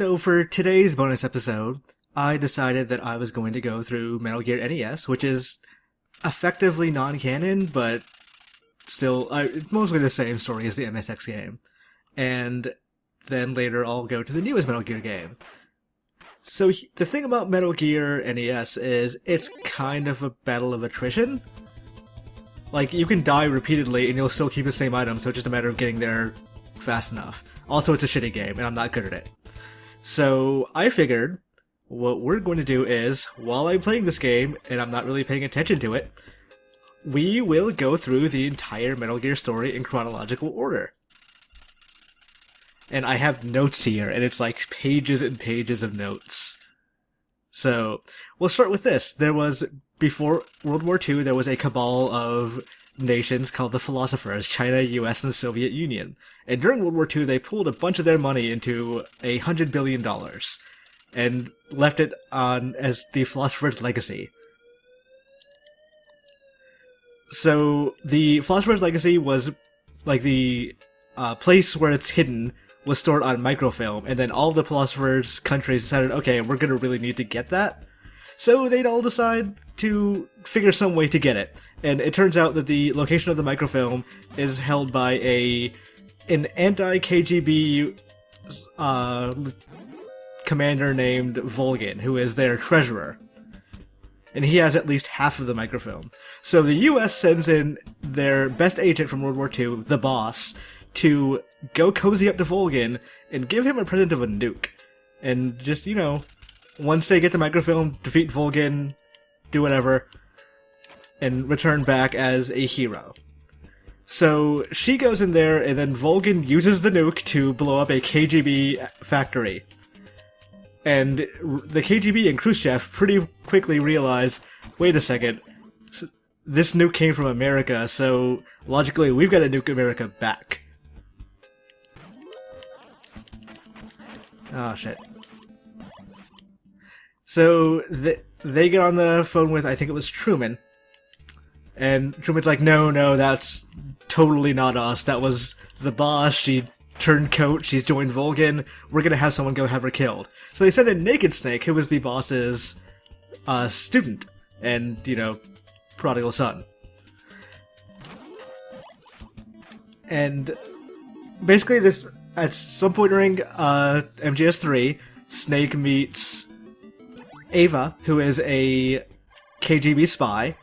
So for today's bonus episode, I decided that I was going to go through Metal Gear NES, which is effectively non-canon, but still mostly the same story as the MSX game. And then later I'll go to the newest Metal Gear game. So the thing about Metal Gear NES is it's kind of a battle of attrition. Like, you can die repeatedly and you'll still keep the same item, so it's just a matter of getting there fast enough. Also, it's a shitty game, and I'm not good at it. So I figured what we're going to do is, while I'm playing this game, and I'm not really paying attention to it, we will go through the entire Metal Gear story in chronological order. And I have notes here, and it's like pages and pages of notes. So, we'll start with this. Before World War II, there was a cabal of nations called the Philosophers, China, US, and the Soviet Union. And during World War II, they pooled a bunch of their money into $100 billion, and left it on as the Philosopher's Legacy. So, the Philosopher's Legacy was, like, the place where it's hidden was stored on microfilm, and then all the Philosophers' countries decided, okay, we're gonna really need to get that. So they'd all decide to figure some way to get it. And it turns out that the location of the microfilm is held by an anti-KGB commander named Volgin, who is their treasurer. And he has at least half of the microfilm. So the US sends in their best agent from World War II, the Boss, to go cozy up to Volgin and give him a present of a nuke. And just, once they get the microfilm, defeat Volgin, do whatever, and return back as a hero. So she goes in there, and then Volgin uses the nuke to blow up a KGB factory. And the KGB and Khrushchev pretty quickly realize, wait a second, this nuke came from America, so logically we've got to nuke America back. Oh, shit. So, they get on the phone with, I think it was Truman. And Truman's like, no, that's totally not us. That was the Boss. She turned coat. She's joined Volgin. We're gonna have someone go have her killed. So they send in Naked Snake, who was the Boss's student. And, prodigal son. And basically this, at some point during MGS3, Snake meets Ava, who is a KGB spy,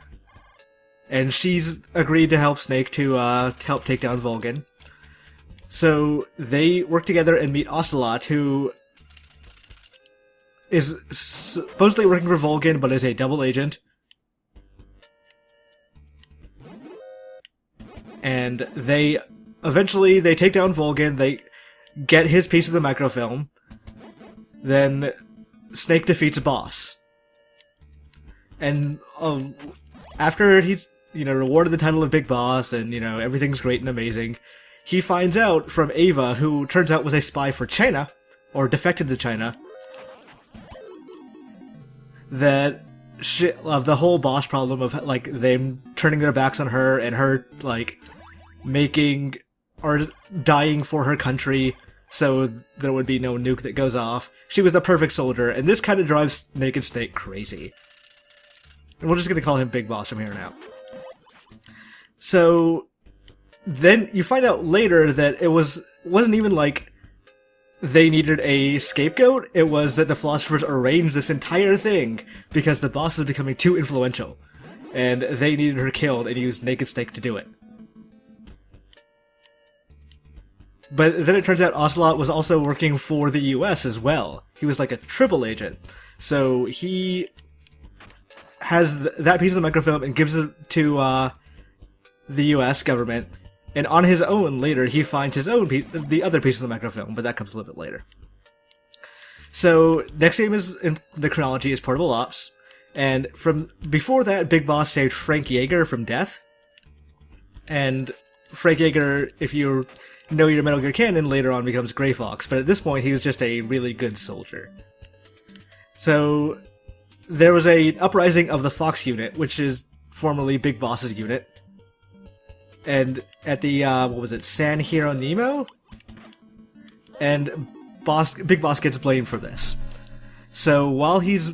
and she's agreed to help Snake to help take down Volgin. So they work together and meet Ocelot, who is supposedly working for Volgin, but is a double agent. And they eventually take down Volgin, they get his piece of the microfilm, then Snake defeats Boss. And after he's, rewarded the title of Big Boss and, everything's great and amazing, he finds out from Ava, who turns out was a spy for China, or defected to China, that of the whole Boss problem of, them turning their backs on her and her, making or dying for her country so there would be no nuke that goes off. She was the perfect soldier, and this kind of drives Naked Snake crazy. And we're just gonna call him Big Boss from here on out. So then you find out later that it wasn't even like they needed a scapegoat, it was that the Philosophers arranged this entire thing because the Boss is becoming too influential, and they needed her killed and used Naked Snake to do it. But then it turns out Ocelot was also working for the US as well. He was like a triple agent. So he has that piece of the microfilm and gives it to the US government. And on his own, later, he finds his own the other piece of the microfilm, but that comes a little bit later. So, next game is in the chronology is Portable Ops. And from before that, Big Boss saved Frank Yeager from death. And Frank Yeager, if you know your Metal Gear canon, later on becomes Grey Fox, but at this point he was just a really good soldier. So there was a uprising of the Fox unit, which is formerly Big Boss's unit, and at the San Hieronimo, and Big Boss gets blamed for this. So while he's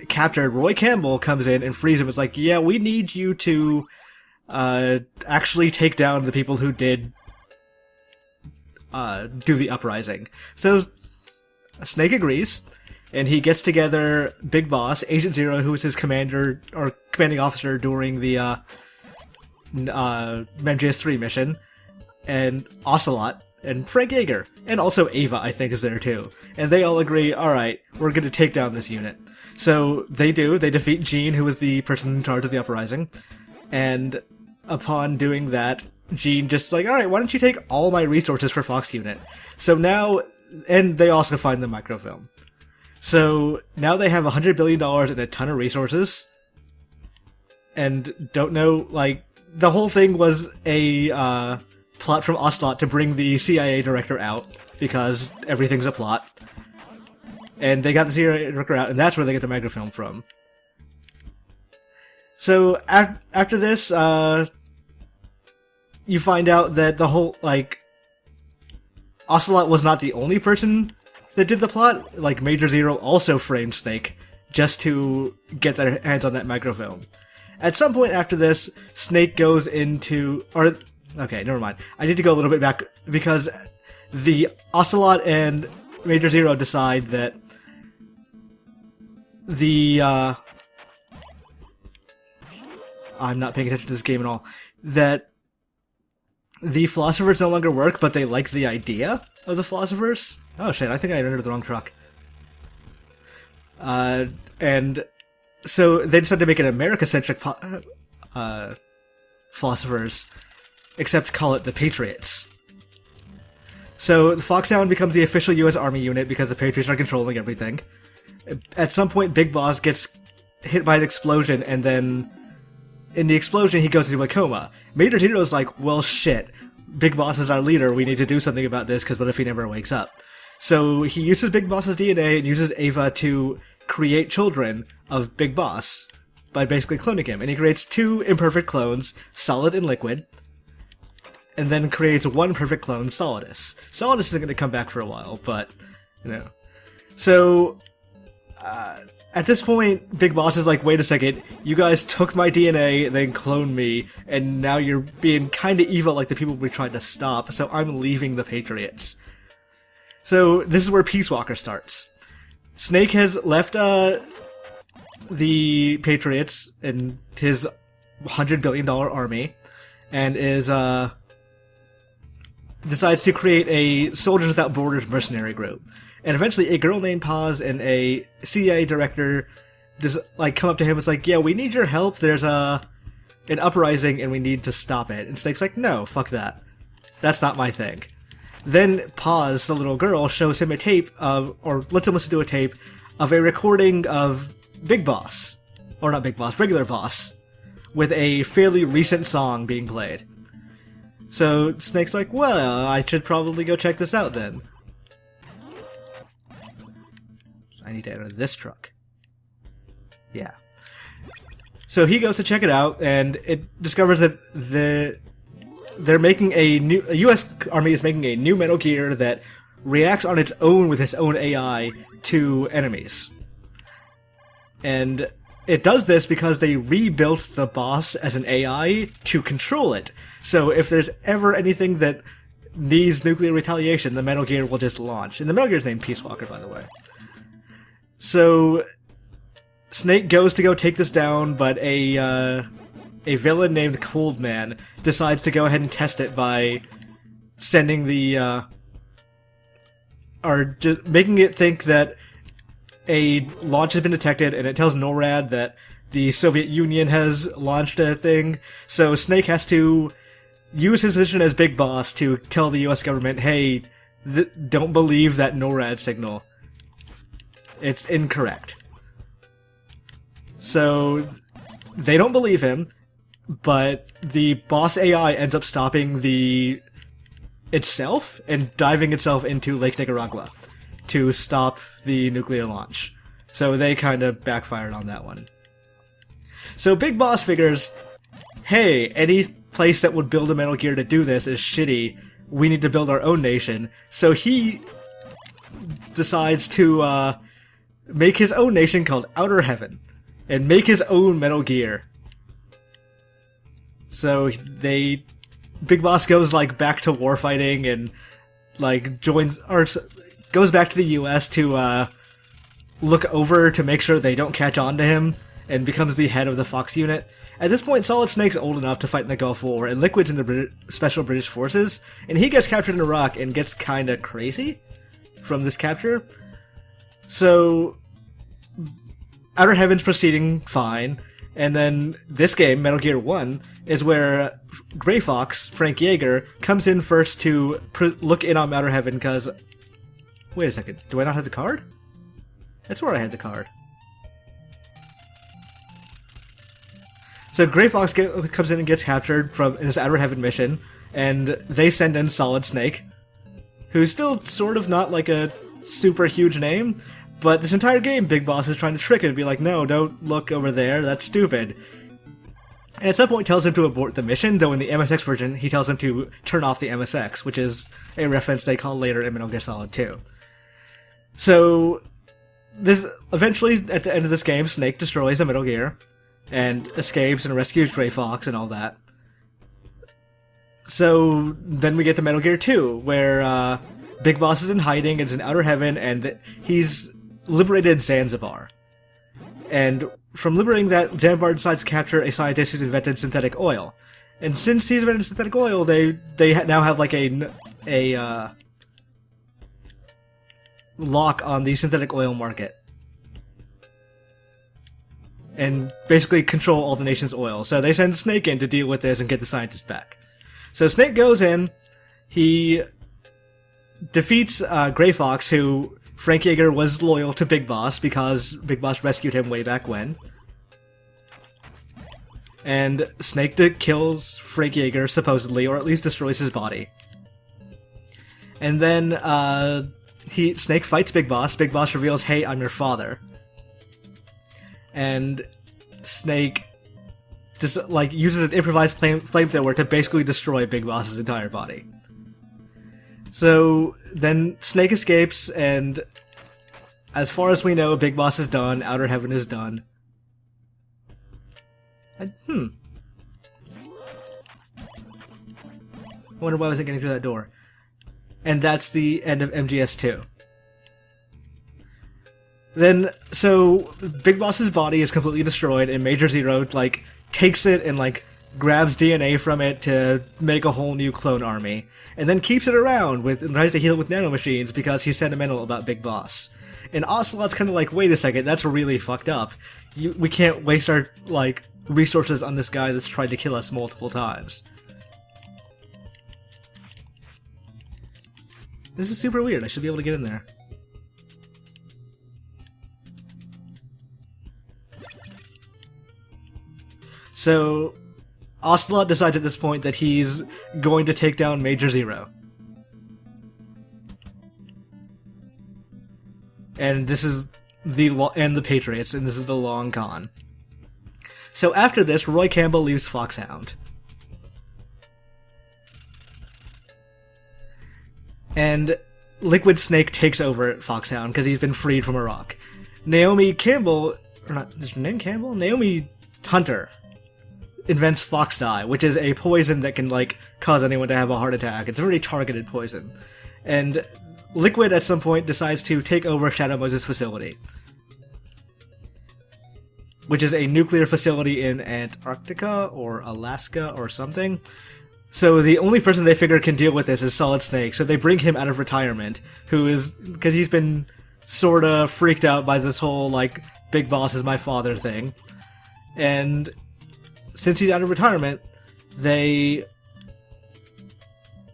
captured, Roy Campbell comes in and frees him. It's like, yeah, we need you to actually take down the people who did do the uprising. So Snake agrees, and he gets together Big Boss, Agent Zero, who is his commander or commanding officer during the MGS3 mission, and Ocelot, and Frank Yeager, and also Ava, I think, is there too. And they all agree, alright, we're gonna take down this unit. So they do, they defeat Gene, who was the person in charge of the uprising, and upon doing that, Gene just like, alright, why don't you take all my resources for Fox Unit? So now, and they also find the microfilm. So now they have $100 billion and a ton of resources, and don't know, like, the whole thing was a, plot from Ocelot to bring the CIA director out, because everything's a plot. And they got the CIA director out, and that's where they get the microfilm from. So, after this, you find out that the whole, like, Ocelot was not the only person that did the plot. Like, Major Zero also framed Snake, just to get their hands on that microfilm. At some point after this, Snake goes into, okay, never mind. I need to go a little bit back, because the Ocelot and Major Zero decide that the, I'm not paying attention to this game at all, that the philosophers no longer work, but they like the idea of the philosophers. Oh shit, I think I entered the wrong truck. And so they decided to make an America-centric philosophers, except call it the Patriots. So the Foxhound becomes the official U.S. Army unit because the Patriots are controlling everything. At some point, Big Boss gets hit by an explosion, and then in the explosion, he goes into a coma. Major Zero's like, well, shit. Big Boss is our leader. We need to do something about this, because what if he never wakes up? So he uses Big Boss's DNA and uses Ava to create children of Big Boss by basically cloning him. And he creates 2 imperfect clones, Solid and Liquid, and then creates 1 perfect clone, Solidus. Solidus isn't going to come back for a while, but, you know. So, at this point, Big Boss is like, wait a second, you guys took my DNA, then cloned me, and now you're being kinda evil like the people we tried to stop, so I'm leaving the Patriots. So, this is where Peace Walker starts. Snake has left, the Patriots and his $100 billion army, and is, decides to create a Soldiers Without Borders mercenary group. And eventually a girl named Paz and a CIA director just, like, come up to him. It's like, yeah, we need your help. There's an uprising and we need to stop it. And Snake's like, no, fuck that. That's not my thing. Then Paz, the little girl, shows him a tape of, or lets him listen to a tape of a recording of Big Boss. Or not Big Boss, regular Boss. With a fairly recent song being played. So Snake's like, well, I should probably go check this out then. I need to enter this truck. Yeah. So he goes to check it out, and it discovers that they're making a U.S. Army is making a new Metal Gear that reacts on its own with its own AI to enemies. And it does this because they rebuilt the boss as an AI to control it. So if there's ever anything that needs nuclear retaliation, the Metal Gear will just launch. And the Metal Gear's named Peace Walker, by the way. So Snake goes to go take this down, but a villain named Coldman decides to go ahead and test it by sending the, or just making it think that a launch has been detected, and it tells NORAD that the Soviet Union has launched a thing. So Snake has to use his position as Big Boss to tell the US government, hey, don't believe that NORAD signal. It's incorrect. So they don't believe him, but the boss AI ends up stopping itself and diving itself into Lake Nicaragua to stop the nuclear launch. So they kind of backfired on that one. So Big Boss figures, hey, any place that would build a Metal Gear to do this is shitty. We need to build our own nation. So he decides to make his own nation called Outer Heaven and make his own Metal Gear. So Big Boss goes like back to warfighting and like goes back to the US to look over to make sure they don't catch on to him, and becomes the head of the Fox unit. At this point, Solid Snake's old enough to fight in the Gulf War, and Liquid's in the Special British Forces, and he gets captured in Iraq and gets kinda crazy from this capture. So, Outer Heaven's proceeding fine, and then this game, Metal Gear 1, is where Gray Fox, Frank Yeager, comes in first to look in on Outer Heaven, because... Wait a second, do I not have the card? That's where I had the card. So Gray Fox comes in and gets captured from his Outer Heaven mission, and they send in Solid Snake, who's still sort of not like a super huge name, but this entire game Big Boss is trying to trick him and be like, no, don't look over there, that's stupid. And at some point tells him to abort the mission, though in the MSX version he tells him to turn off the MSX, which is a reference they call later in Metal Gear Solid 2. So, eventually, at the end of this game, Snake destroys the Metal Gear, and escapes and rescues Gray Fox and all that. So then we get to Metal Gear 2, where Big Boss is in hiding, it's in Outer Heaven, and he's liberated Zanzibar. And from liberating that, Zanzibar decides to capture a scientist who's invented synthetic oil. And since he's invented synthetic oil, they now have like a lock on the synthetic oil market. And basically control all the nation's oil. So they send Snake in to deal with this and get the scientist back. So Snake goes in, he defeats Gray Fox, who Frank Yeager was loyal to Big Boss because Big Boss rescued him way back when. And Snake kills Frank Yeager, supposedly, or at least destroys his body. And then Snake fights Big Boss. Big Boss reveals, hey, I'm your father. And Snake just like uses an improvised flamethrower to basically destroy Big Boss's entire body. So then Snake escapes, and as far as we know, Big Boss is done, Outer Heaven is done. I wonder why I wasn't getting through that door. And that's the end of MGS2. Then, so, Big Boss's body is completely destroyed, and Major Zero, like, takes it and, like, grabs DNA from it to make a whole new clone army, and then keeps it around and tries to heal it with nanomachines because he's sentimental about Big Boss. And Ocelot's kind of like, wait a second, that's really fucked up. We can't waste our, like, resources on this guy that's tried to kill us multiple times. This is super weird, I should be able to get in there. So, Ocelot decides at this point that he's going to take down Major Zero. And this is the Patriots, and this is the long con. So after this, Roy Campbell leaves Foxhound. And Liquid Snake takes over at Foxhound because he's been freed from Iraq. Naomi Campbell, or not, is her name Campbell? Naomi Hunter invents Fox Dye, which is a poison that can, like, cause anyone to have a heart attack. It's a very targeted poison. And Liquid, at some point, decides to take over Shadow Moses' facility, which is a nuclear facility in Antarctica, or Alaska, or something. So the only person they figure can deal with this is Solid Snake, so they bring him out of retirement, because he's been sorta freaked out by this whole, like, Big Boss is my father thing. And since he's out of retirement, they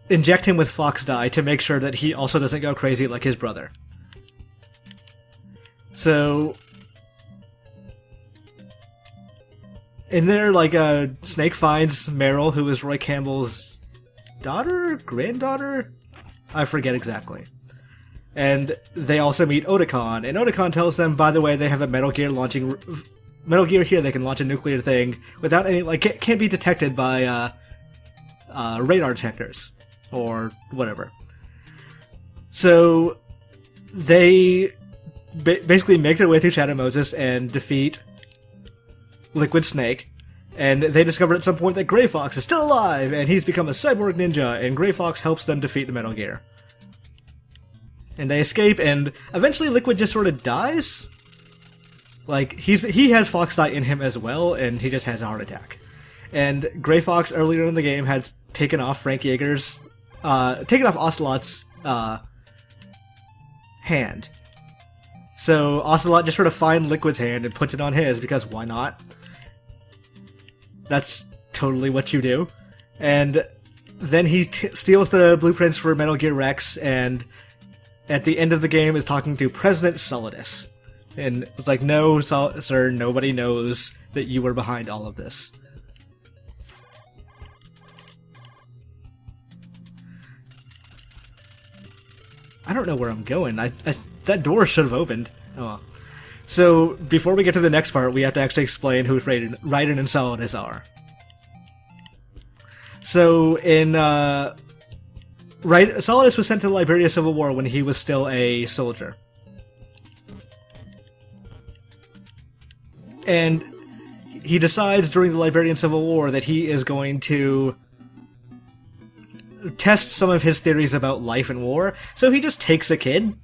inject him with Fox Dye to make sure that he also doesn't go crazy like his brother. So, in there, like, Snake finds Meryl, who is Roy Campbell's daughter? Granddaughter? I forget exactly. And they also meet Otakon, and Otakon tells them, by the way, they have a Metal Gear here, they can launch a nuclear thing without any, like, can't be detected by, radar detectors. Or whatever. So, they basically make their way through Shadow Moses and defeat Liquid Snake. And they discover at some point that Gray Fox is still alive, and he's become a cyborg ninja, and Gray Fox helps them defeat the Metal Gear. And they escape, and eventually Liquid just sort of dies. Like, he has Fox die in him as well, and he just has a heart attack. And Gray Fox earlier in the game had taken off Frank Yeager's, taken off Ocelot's, hand. So Ocelot just sort of finds Liquid's hand and puts it on his, because why not? That's totally what you do. And then he steals the blueprints for Metal Gear Rex, and at the end of the game is talking to President Solidus. And it's like, no, sir, nobody knows that you were behind all of this. I don't know where I'm going. That door should have opened. Oh well. So, before we get to the next part, we have to actually explain who Raiden and Solidus are. So, Solidus was sent to the Liberia Civil War when he was still a soldier. And he decides during the Liberian Civil War that he is going to test some of his theories about life and war. So he just takes a kid,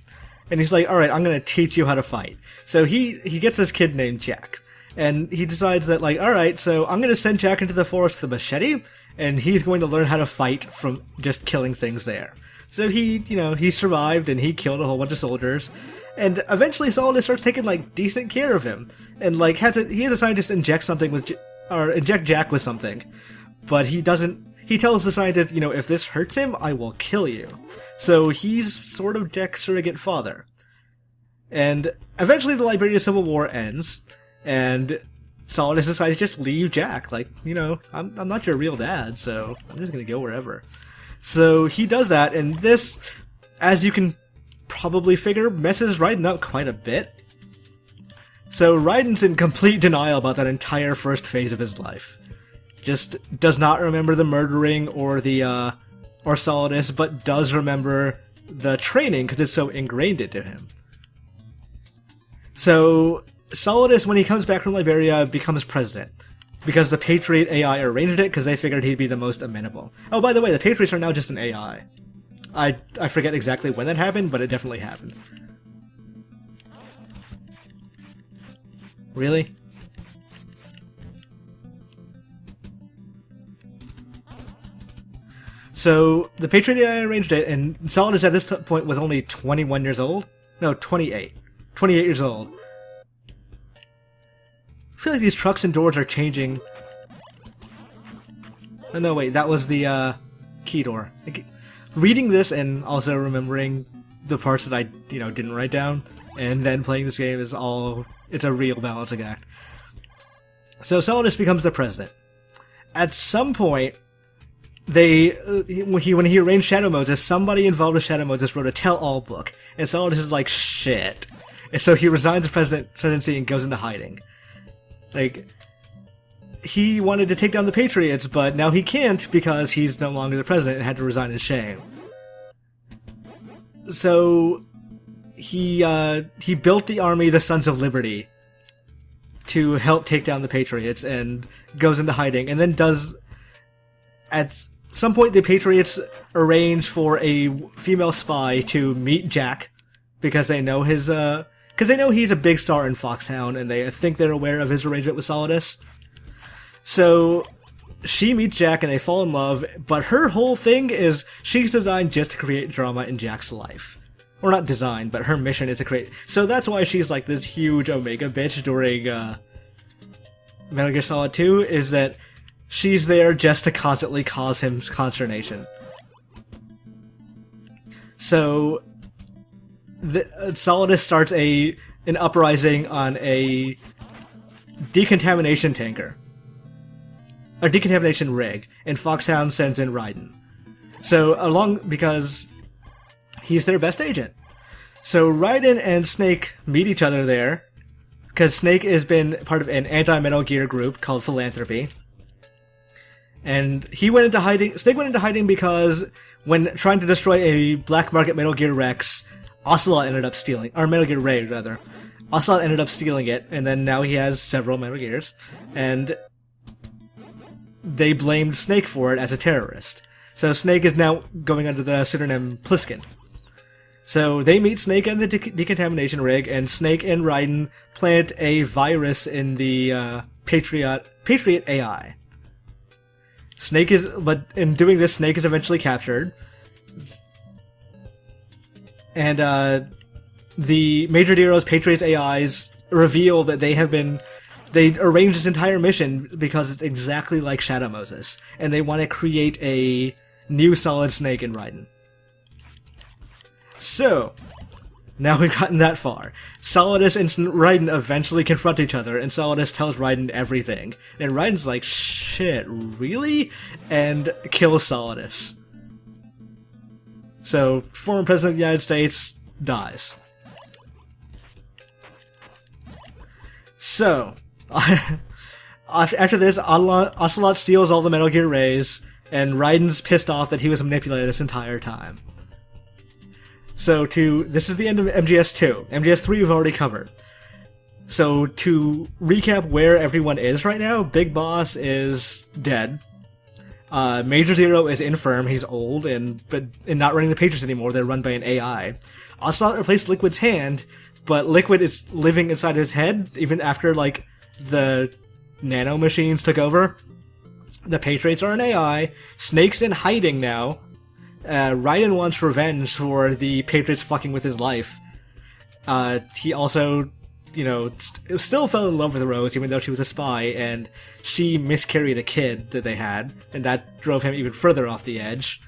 and he's like, alright, I'm going to teach you how to fight. So he gets this kid named Jack. And he decides that, like, alright, so I'm going to send Jack into the forest with a machete, and he's going to learn how to fight from just killing things there. So he survived, and he killed a whole bunch of soldiers. And eventually Solidus starts taking, like, decent care of him. And, like, he has a scientist inject Jack with something. But he tells the scientist, if this hurts him, I will kill you. So he's sort of Jack's surrogate father. And eventually the Liberia Civil War ends, and Solidus decides to just leave Jack. Like, I'm not your real dad, so I'm just gonna go wherever. So he does that, and this, as you can probably figure, messes Raiden up quite a bit. So Raiden's in complete denial about that entire first phase of his life. Just does not remember the murdering or Solidus, but does remember the training because it's so ingrained into him. So Solidus, when he comes back from Liberia, becomes president because the Patriot AI arranged it because they figured he'd be the most amenable. Oh, by the way, the Patriots are now just an AI. I forget exactly when that happened, but it definitely happened. Really? So, the Patriot AI arranged it, and Solidus at this point was only 21 years old? No, 28. 28 years old. I feel like these trucks and doors are changing. Oh, no, wait, that was the, key door. Reading this and also remembering the parts that I, didn't write down, and then playing this game is it's a real balancing act. So Solidus becomes the president. At some point, when he arranged Shadow Moses, somebody involved with Shadow Moses wrote a tell-all book, and Solidus is like, shit. And so he resigns the presidency and goes into hiding. Like, he wanted to take down the Patriots, but now he can't because he's no longer the president and had to resign in shame. So he built the army, the Sons of Liberty, to help take down the Patriots, and goes into hiding, and then at some point the Patriots arrange for a female spy to meet Jack because they know he's a big star in Foxhound, and they think they're aware of his arrangement with Solidus. So she meets Jack and they fall in love, but her whole thing is she's designed just to create drama in Jack's life. Or not designed, but her mission is to create. So that's why she's like this huge Omega bitch during Metal Gear Solid 2, is that she's there just to constantly cause him consternation. So Solidus starts an uprising on a decontamination tanker. A decontamination rig, and Foxhound sends in Raiden. So because he's their best agent. So Raiden and Snake meet each other there, because Snake has been part of an anti-Metal Gear group called Philanthropy. And Snake went into hiding because when trying to destroy a black market Metal Gear Rex, Ocelot ended up stealing, or Metal Gear Ray, rather. Ocelot ended up stealing it, and then now he has several Metal Gears, and they blamed Snake for it as a terrorist. So Snake is now going under the pseudonym Pliskin. So they meet Snake in the decontamination rig, and Snake and Raiden plant a virus in the Patriot AI. But in doing this, Snake is eventually captured. And the Major Zero's Patriots AIs reveal that they arranged this entire mission because it's exactly like Shadow Moses, and they want to create a new Solid Snake in Raiden. So, now we've gotten that far. Solidus and Raiden eventually confront each other, and Solidus tells Raiden everything. And Raiden's like, shit, really? And kills Solidus. So, former President of the United States dies. So, after this, Ocelot steals all the Metal Gear Rays, and Raiden's pissed off that he was manipulated this entire time. So this is the end of MGS2. MGS3 we've already covered. So to recap where everyone is right now, Big Boss is dead. Major Zero is infirm, he's old, and not running the Patriots anymore, they're run by an AI. Ocelot replaced Liquid's hand, but Liquid is living inside his head, even after, like, the nano machines took over. The Patriots are an AI, Snake's in hiding now. Raiden wants revenge for the Patriots fucking with his life. He also, still fell in love with Rose, even though she was a spy, and she miscarried a kid that they had, and that drove him even further off the edge.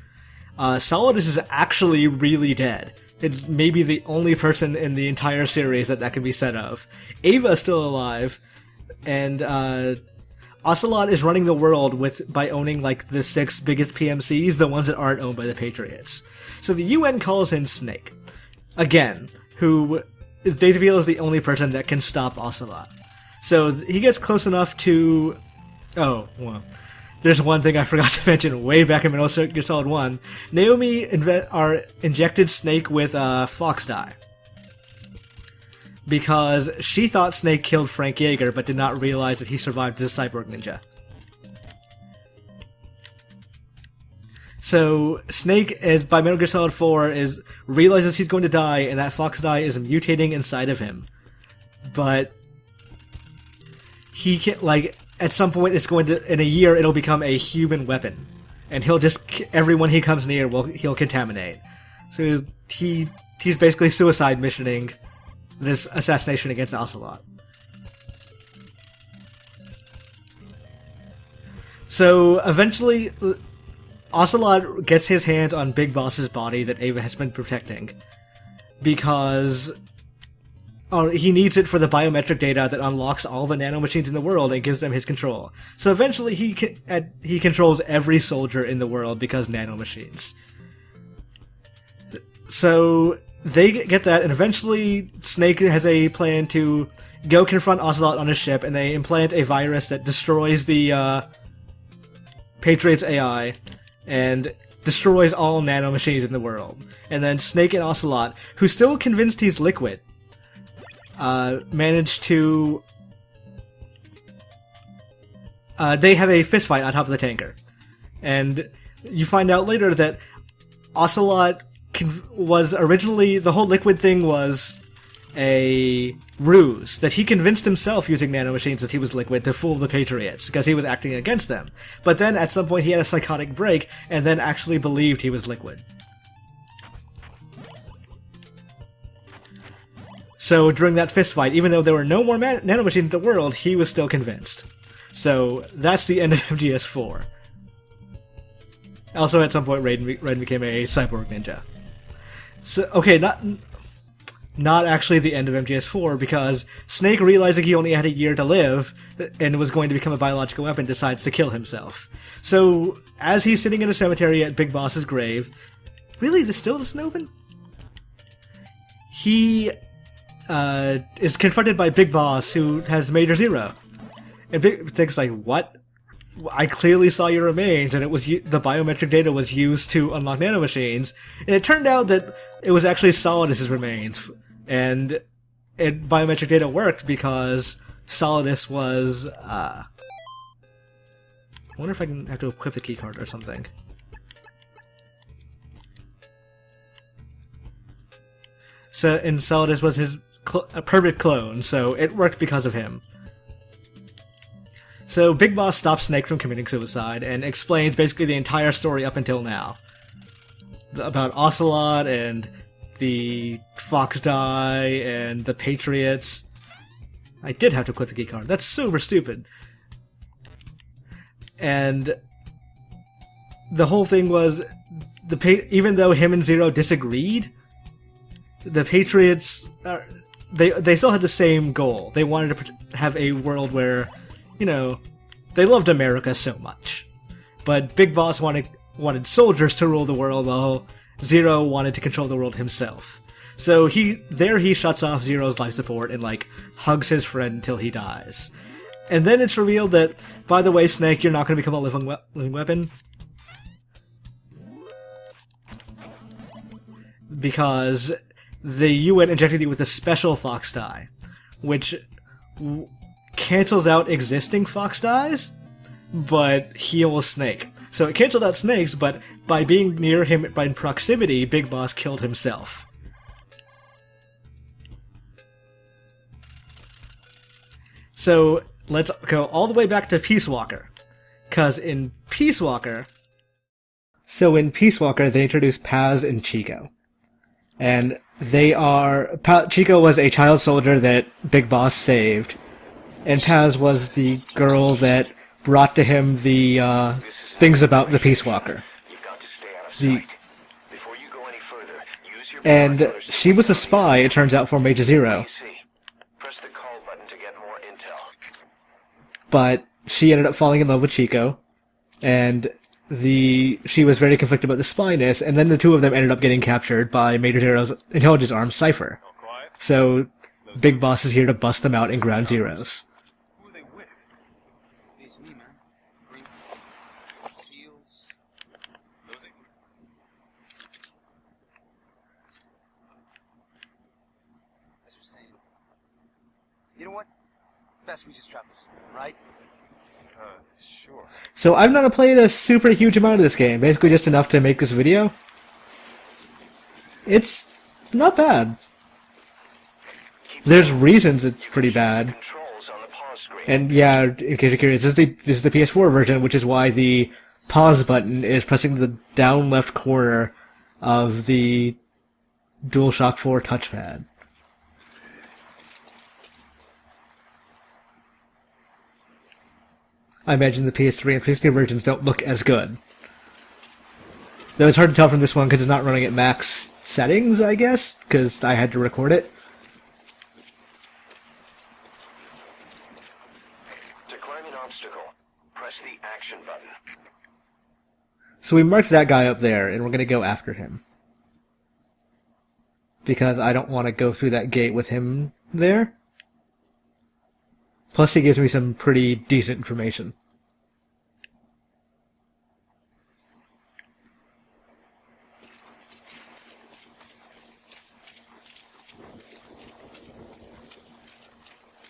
Solidus is actually really dead. It may be the only person in the entire series that can be said of. Ava is still alive, and, Ocelot is running the world by owning, like, the 6 biggest PMCs, the ones that aren't owned by the Patriots. So the UN calls in Snake. Again, who they feel is the only person that can stop Ocelot. So he gets close enough to... Oh, well, there's one thing I forgot to mention way back in Metal Gear Solid 1. Naomi injected Snake with Fox Dye. Because she thought Snake killed Frank Yeager, but did not realize that he survived as a cyborg ninja. So, Snake, by Metal Gear Solid 4, realizes he's going to die, and that Fox Dye is mutating inside of him. But he can, like, at some point in a year, it'll become a human weapon. And everyone he comes near, he'll contaminate. So, he's basically suicide missioning this assassination against Ocelot. So, eventually, Ocelot gets his hands on Big Boss's body that Ava has been protecting. Because he needs it for the biometric data that unlocks all the nanomachines in the world and gives them his control. So eventually he controls every soldier in the world because nanomachines. So they get that, and eventually Snake has a plan to go confront Ocelot on his ship, and they implant a virus that destroys the Patriots AI and destroys all nanomachines in the world. And then Snake and Ocelot, who's still convinced he's Liquid, manage to... they have a fistfight on top of the tanker. And you find out later that Ocelot was originally... The whole Liquid thing was a ruse, that he convinced himself using nanomachines that he was Liquid to fool the Patriots, because he was acting against them. But then at some point he had a psychotic break, and then actually believed he was Liquid. So during that fistfight, even though there were no more nanomachines in the world, he was still convinced. So that's the end of MGS4. Also, at some point, Raiden became a cyborg ninja. So, okay, not actually the end of MGS4, because Snake, realizing he only had a year to live and was going to become a biological weapon, decides to kill himself. So, as he's sitting in a cemetery at Big Boss's grave... Really? This still isn't open? He is confronted by Big Boss, who has Major Zero. And Big Boss like, what? I clearly saw your remains, and it was the biometric data was used to unlock nanomachines. And it turned out that it was actually Solidus's remains, and biometric data worked because Solidus was. I wonder if I can have to equip the keycard or something. So, and Solidus was his a perfect clone, so it worked because of him. So Big Boss stops Snake from committing suicide and explains basically the entire story up until now. About Ocelot and the Fox Die and the Patriots. I did have to quit the key card. That's super stupid. And the whole thing was, even though him and Zero disagreed, the Patriots, they still had the same goal. They wanted to have a world where, you know, they loved America so much. But Big Boss wanted soldiers to rule the world, while Zero wanted to control the world himself. So he shuts off Zero's life support and, like, hugs his friend until he dies. And then it's revealed that, by the way, Snake, you're not going to become a living weapon. Because the UN injected you with a special Fox Die, which cancels out existing Fox Dies, but heals Snake. So it canceled out Snake's, but by being near him by proximity, Big Boss killed himself. So let's go all the way back to Peace Walker. Because in Peace Walker, they introduced Paz and Chico. And Chico was a child soldier that Big Boss saved. And Paz was the girl that brought to him the things about the Peace Walker. And she was a spy, it turns out, for Major Zero. But she ended up falling in love with Chico, and she was very conflicted about the spyness, and then the two of them ended up getting captured by Major Zero's intelligence arm, Cypher. So Big Boss is here to bust them out in Ground Zeroes. Who are they with? It's me, man. Green seals. Losing. That's what saying. You know what? Best we just drop this, right? Sure. So I've not played a super huge amount of this game, basically just enough to make this video. It's not bad. There's reasons it's pretty bad. And yeah, in case you're curious, this is the PS4 version, which is why the pause button is pressing the down left corner of the DualShock 4 touchpad. I imagine the PS3 and PS3 versions don't look as good. Though it's hard to tell from this one because it's not running at max settings, I guess, because I had to record it. To climb an obstacle, press the action button. So we marked that guy up there, and we're going to go after him. Because I don't want to go through that gate with him there. Plus, he gives me some pretty decent information.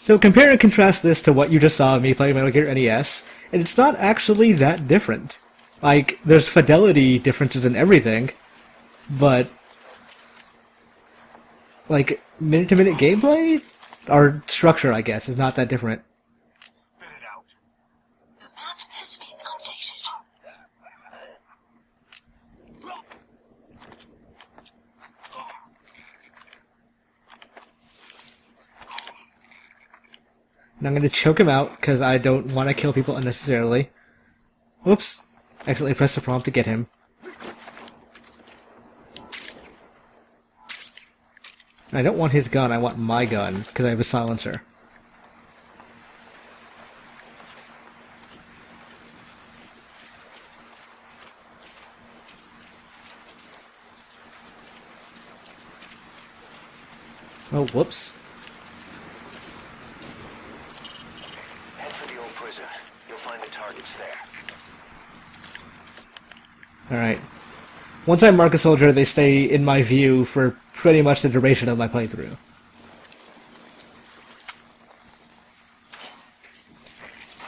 So compare and contrast this to what you just saw of me playing Metal Gear NES, and it's not actually that different. Like, there's fidelity differences in everything, but like, minute-to-minute gameplay? Or structure, I guess, is not that different. Spit it out. The map has been updated. And I'm going to choke him out, because I don't want to kill people unnecessarily. Whoops. Accidentally pressed the prompt to get him. I don't want his gun, I want my gun, because I have a silencer. Oh, whoops. Head for the old prison. You'll find the targets there. Alright. Once I mark a soldier, they stay in my view for pretty much the duration of my playthrough.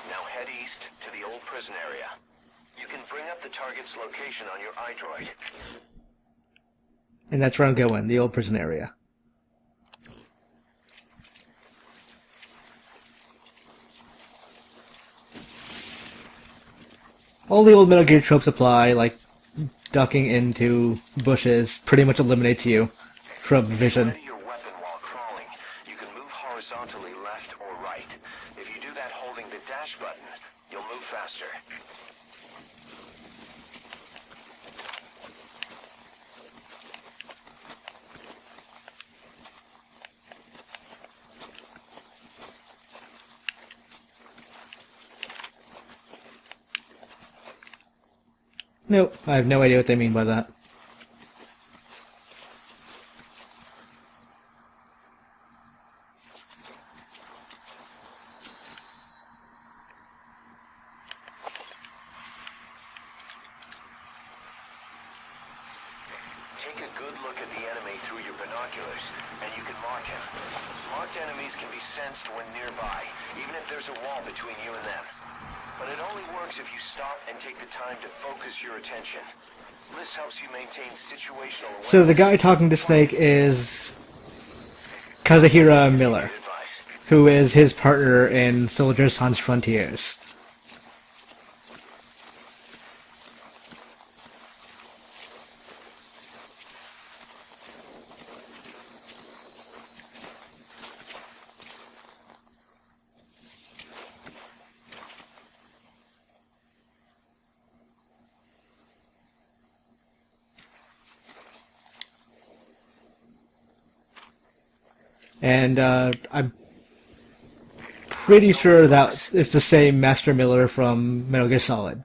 Now head east to the old prison area. You can bring up the target's location on your iDroid. And that's where I'm going, the old prison area. All the old Metal Gear tropes apply, like ducking into bushes pretty much eliminates you from vision. Ready your weapon while crawling. You can move horizontally left or right. If you do that holding the dash button, you'll move faster. Nope, I have no idea what they mean by that. Take a good look at the enemy through your binoculars, and you can mark him. Marked enemies can be sensed when nearby, even if there's a wall between you and them. But it only works if you stop and take the time to focus your attention. This helps you maintain situational awareness. So the guy talking to Snake is Kazuhira Miller, Advice. who is his partner in Soldier Sans Frontiers. And I'm pretty sure that it's the same Master Miller from Metal Gear Solid.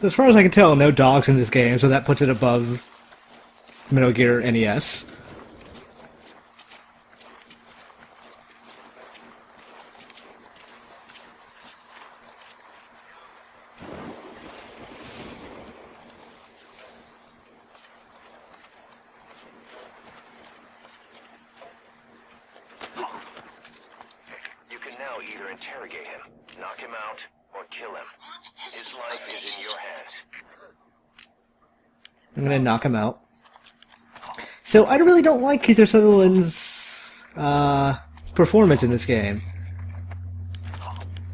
As far as I can tell, no dogs in this game, so that puts it above Metal Gear NES. You can now either interrogate him, knock him out, or kill him. His life is in your hands. I'm gonna knock him out. So I really don't like Kiefer Sutherland's performance in this game.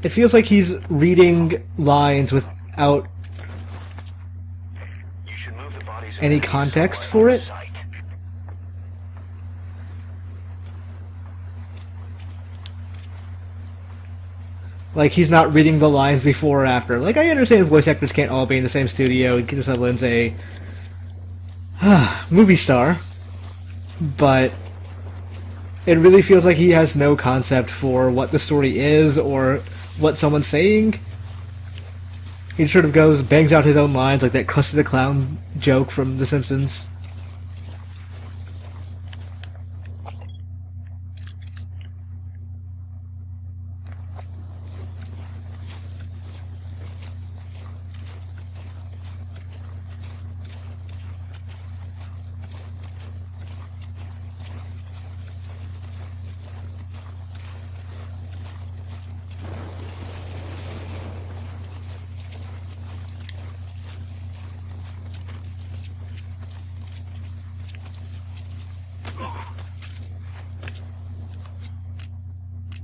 It feels like he's reading lines without You should move the bodies of any enemies context somewhere for out it. of sight. Like, he's not reading the lines before or after. Like, I understand voice actors can't all be in the same studio, and Kiefer Sutherland's a movie star, but it really feels like he has no concept for what the story is or what someone's saying. He sort of goes, bangs out his own lines, like that Krusty the Clown joke from The Simpsons.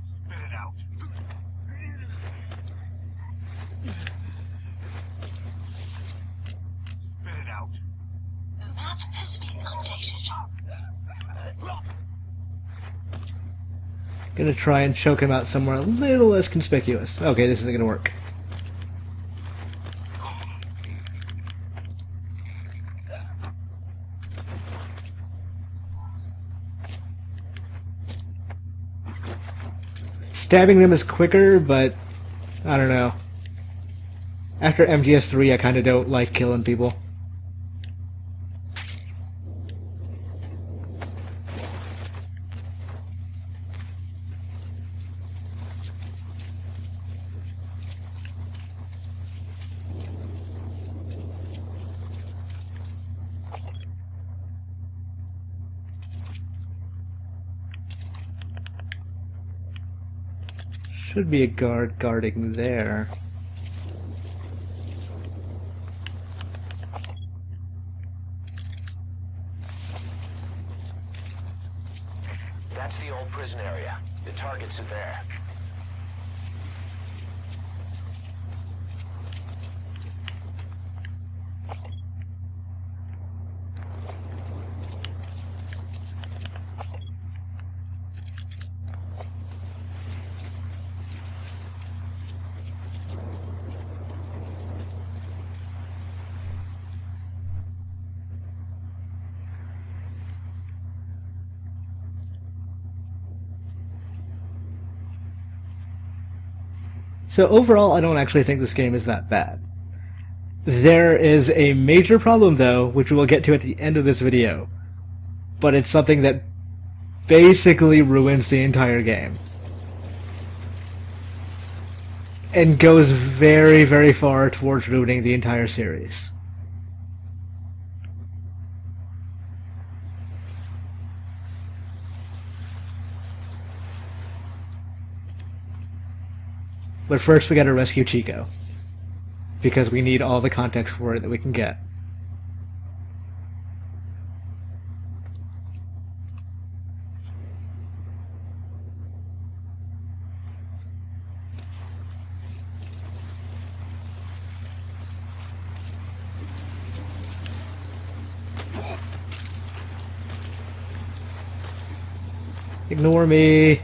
Spit it out. Spit it out. The map has been updated. Gonna try and choke him out somewhere a little less conspicuous. Okay, this isn't gonna work. Stabbing them is quicker, but I don't know. After MGS3, I kind of don't like killing people. Should be a guard guarding there. That's the old prison area. The targets are there. So overall, I don't actually think this game is that bad. There is a major problem, though, which we will get to at the end of this video. But it's something that basically ruins the entire game. And goes very, very far towards ruining the entire series. But first we gotta rescue Chico. Because we need all the context for it that we can get. Ignore me.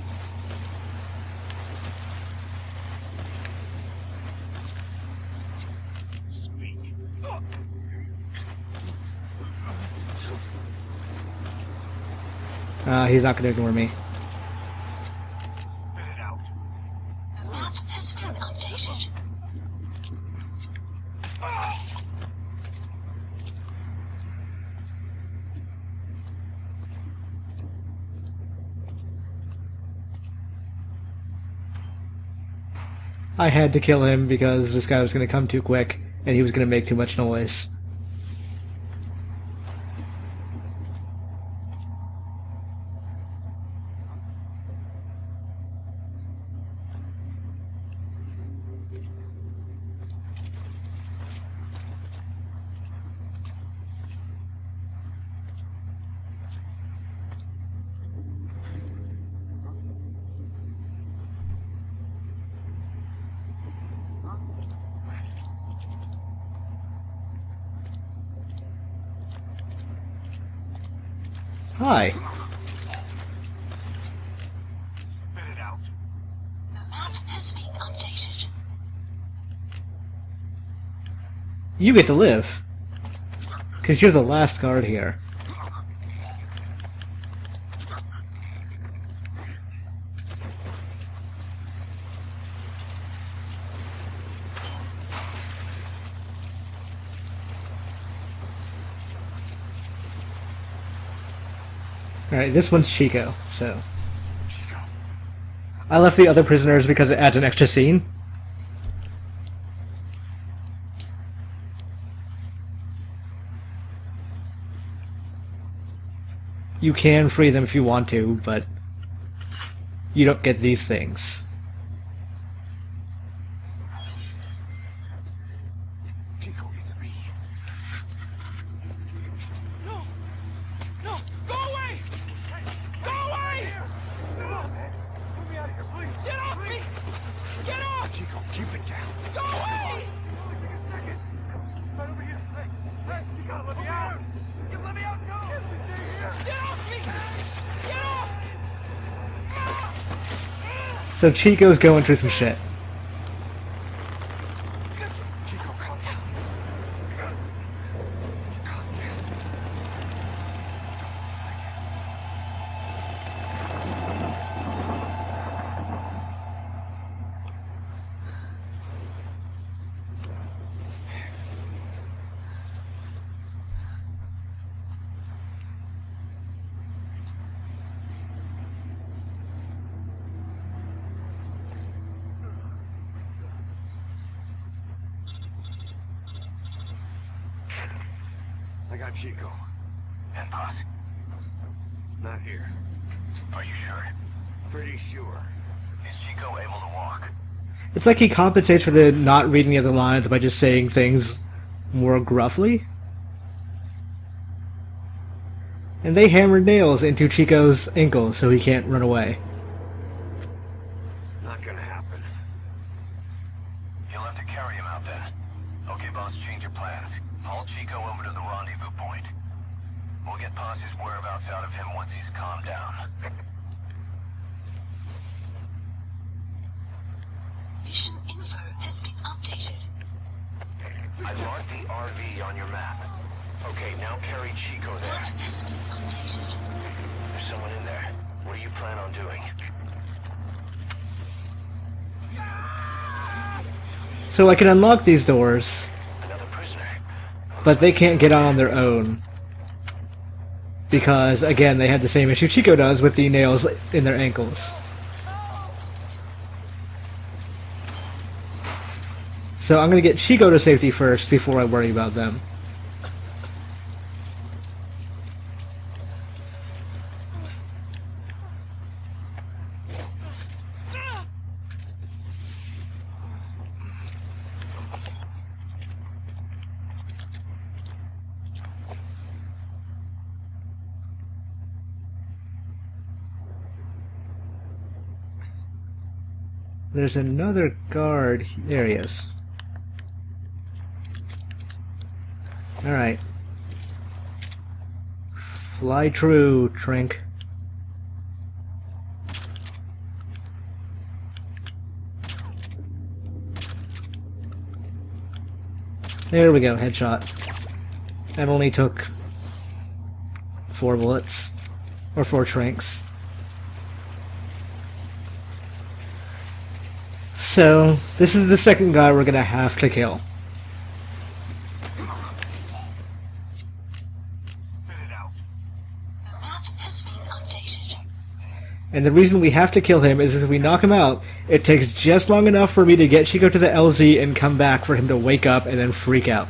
He's not going to ignore me. Spit it out. The map has been updated. I had to kill him because this guy was going to come too quick and he was going to make too much noise. Hi. Spit it out. The map has been updated. You get to live. Because you're the last guard here. Alright, this one's Chico, so... I left the other prisoners because it adds an extra scene. You can free them if you want to, but... you don't get these things. Chico, it's me. No! No! Go away! Go away! Get me out of here, please. Get off me! Get off! Chico, keep it down. Go away! Right over here. Hey, you gotta let me out. You let me out, go. Get off me! Get off! So Chico's going through some shit. Chico, calm down. Calm down. Don't fight it. got Chico. And Paz? Not here. Are you sure? Pretty sure. Is Chico able to walk? It's like he compensates for the not reading the other lines by just saying things more gruffly. And they hammered nails into Chico's ankles so he can't run away. Not gonna happen. You'll have to carry him out then. Okay, boss, change your plans. Haul Chico over to the rendezvous point. We'll get Paz's whereabouts out of him once he's calmed down. Mission info has been updated. I marked the RV on your map. Okay, now carry Chico there. Map has been updated. There's someone in there. What do you plan on doing? So I can unlock these doors, Another prisoner. but they can't get on their own. Because, again, they had the same issue Chico does with the nails in their ankles. So I'm going to get Chico to safety first before I worry about them. There's another guard. There he is. Alright. Fly true, Trink. There we go, headshot. That only took 4 bullets. Or 4 Trinks. So, this is the second guy we're gonna have to kill. Spit it out. The map has been updated. And the reason we have to kill him is if we knock him out, it takes just long enough for me to get Chico to the LZ and come back for him to wake up and then freak out.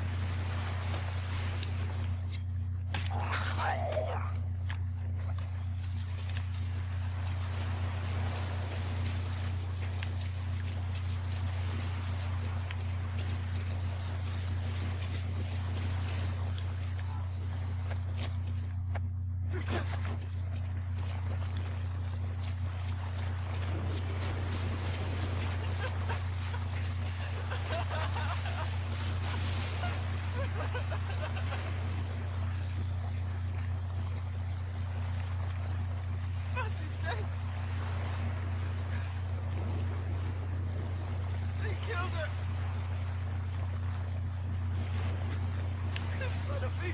Paz is dead. They killed her. In front of me.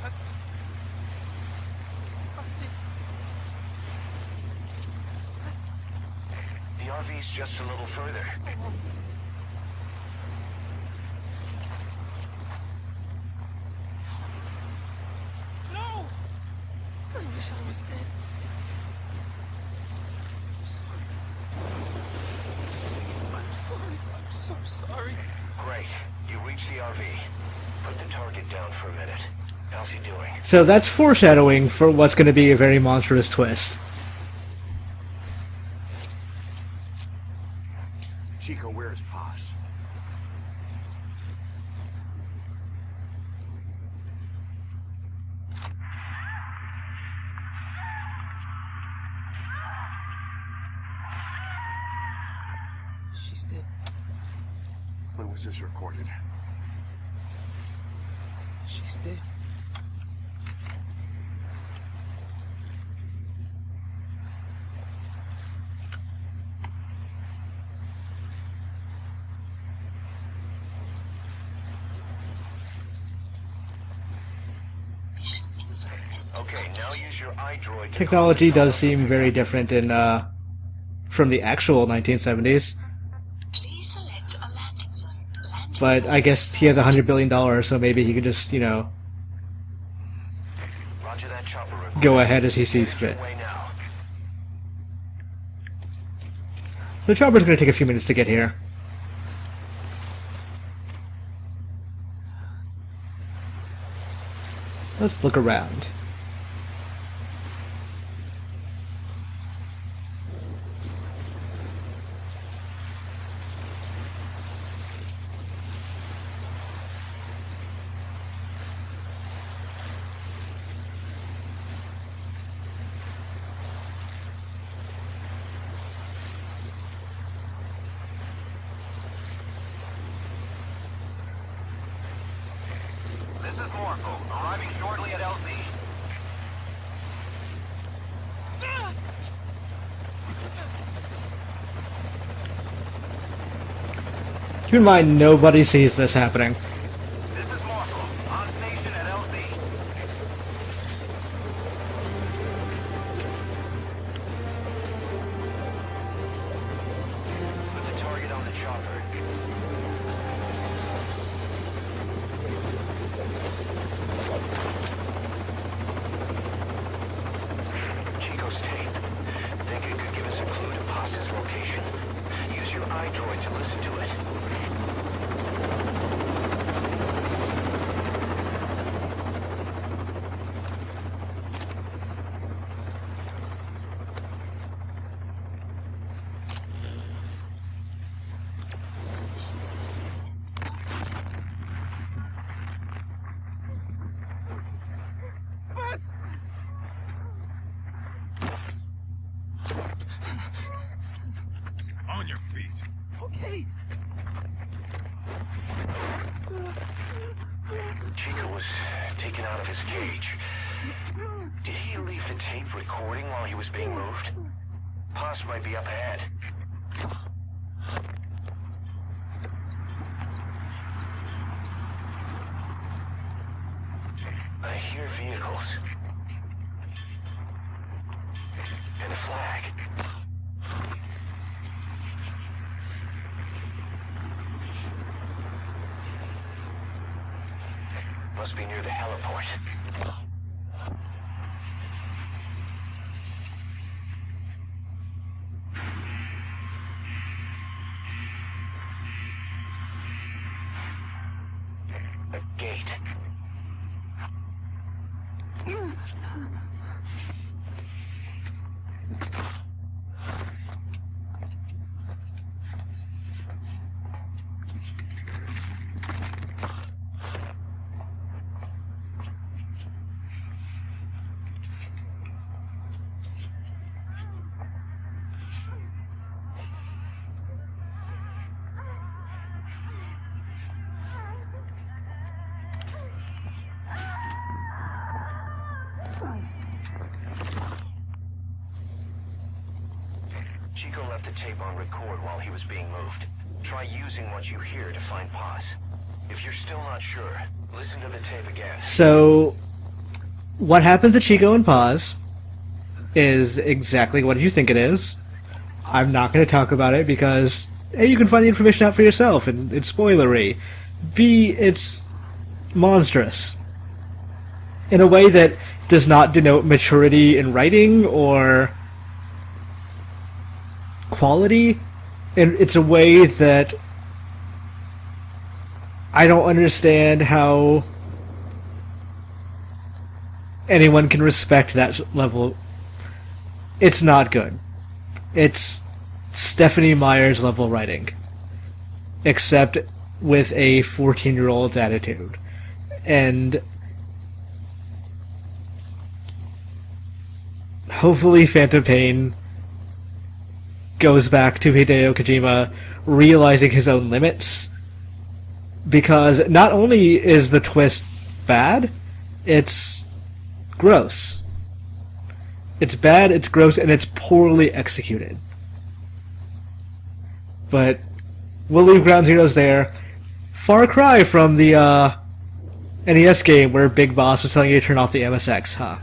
Paz. Paz is... What? The RV's just a little further. No! I wish I was dead. I'm sorry. I'm sorry. I'm so sorry. Great. You reached the RV. Put the target down for a minute. How's he doing? So that's foreshadowing for what's going to be a very monstrous twist. Chico, where's Paz? She's dead. When was this recorded? She's dead. Mission info has been Okay, now updated. use your iDroid to Technology does seem very different in from the actual 1970s, Please select a landing zone. Landing but zone I guess he has $100 billion, so maybe he could just, you know, Roger that chopper room. go ahead as he sees fit. Way now. The chopper's gonna take a few minutes to get here. Let's look around. This is Morpho, arriving shortly at LZ. Keep in mind, nobody sees this happening. This is Morpho, on station at LZ. Put the target on the chopper. Chico's tape. Think it could give us a clue to Paz's location? Use your iDroid to listen to it. Buzz! On your feet. Okay. Chico was taken out of his cage. Did he leave the tape recording while he was being moved? Paz might be up ahead. I hear vehicles. And a flag. Must be near the heliport. A gate. Chico left the tape on record while he was being moved. Try using what you hear to find Paz. If you're still not sure, listen to the tape again. So, what happens to Chico and Paz is exactly what you think it is. I'm not going to talk about it because A, you can find the information out for yourself, and it's spoilery. B, it's monstrous. In a way that does not denote maturity in writing or quality. And it's a way that I don't understand how anyone can respect that level. It's not good. It's Stephanie Meyer's level writing, except with a 14-year-old's attitude. And hopefully Phantom Pain goes back to Hideo Kojima realizing his own limits, because not only is the twist bad, it's gross. It's bad, it's gross, and it's poorly executed. But we'll leave Ground Zeroes there. Far cry from the NES game where Big Boss was telling you to turn off the MSX, huh?